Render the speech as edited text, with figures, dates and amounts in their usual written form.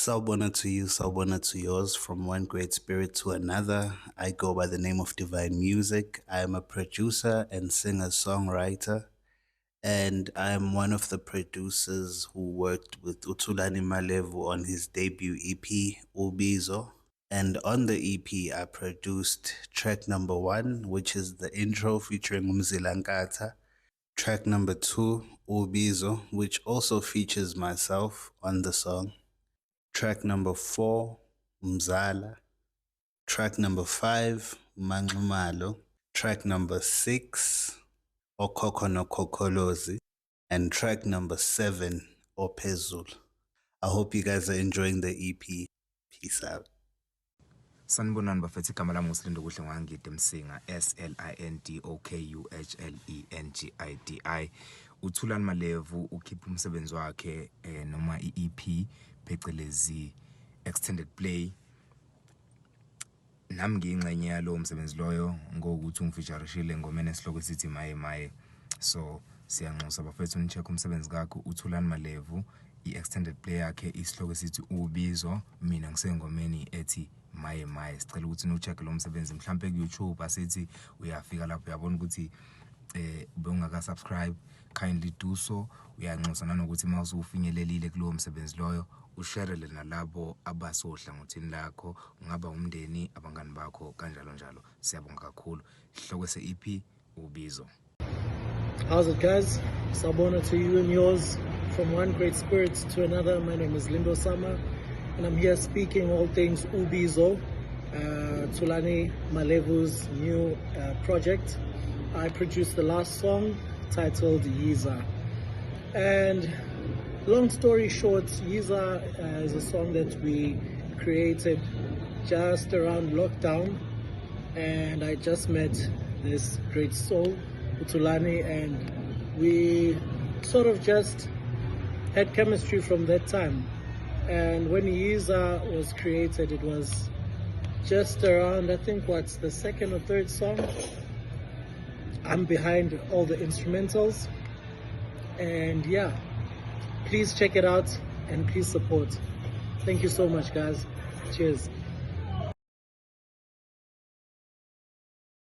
Sawubona to you, sawubona to yours. From one great spirit to another, I go by the name of Divine Music. I am a producer and singer-songwriter, and I am one of the producers who worked with Utulani Malevu on his debut EP, Ubizo. And on the EP, I produced track number 1, which is the intro featuring Umzila Nkatha. Track number 2, Ubizo, which also features myself on the song. Track number 4, Mzala. Track number 5, Manxumalo. Track number 6, Okhokho Nokhokolozi. And track number 7, Ophezulu. I hope you guys are enjoying the EP. Peace out. Sanibonani bafethu, igama lami uSilindo Kuhle Ngwangidi Msinga, SLINDOKUHLENGIDI. uThulani Malevu ukhipha umsebenzi wakhe noma iEP phecelezi extended play. Nami ngiyingxenye yalo msebenzi loyo ngokuthi ungifeaturishile ngomene esihloko sithi maye maye. So siyanxusa bafethu nicheck umsebenzi wakhe uThulani Malevu, i-extended play yakhe isihloko sithi Ubizo, mina ngisengomeni ethi maye maye. Sicela ukuthi no-check lo msebenzi mhlambe ku-YouTube asithi uyafika lapho uyabona ukuthi bewungaka-subscribe, kindly do so. Uyanxusa nanokuthi mawuse ufinyelelile kulowo msebenzi loyo usharele nalabo abasohlangothini lakho, ungaba umndeni, abangani bakho kanjalo njalo. Siyabonga kakhulu. Isihloko se-EP Ubizo. How's it, guys? Sabona to you and yours. From one great spirit to another, my name is Lindo Sama, and I'm here speaking all things Ubizo, Thulani Malevu's new project. I produced the last song titled Yiza. And long story short, Yiza is a song that we created just around lockdown, and I just met this great soul, Thulani, and we sort of just had chemistry from that time. And when Yiza was created, it was just around, I think, what's the second or third song? I'm behind all the instrumentals. And yeah, please check it out and please support. Thank you so much, guys. Cheers.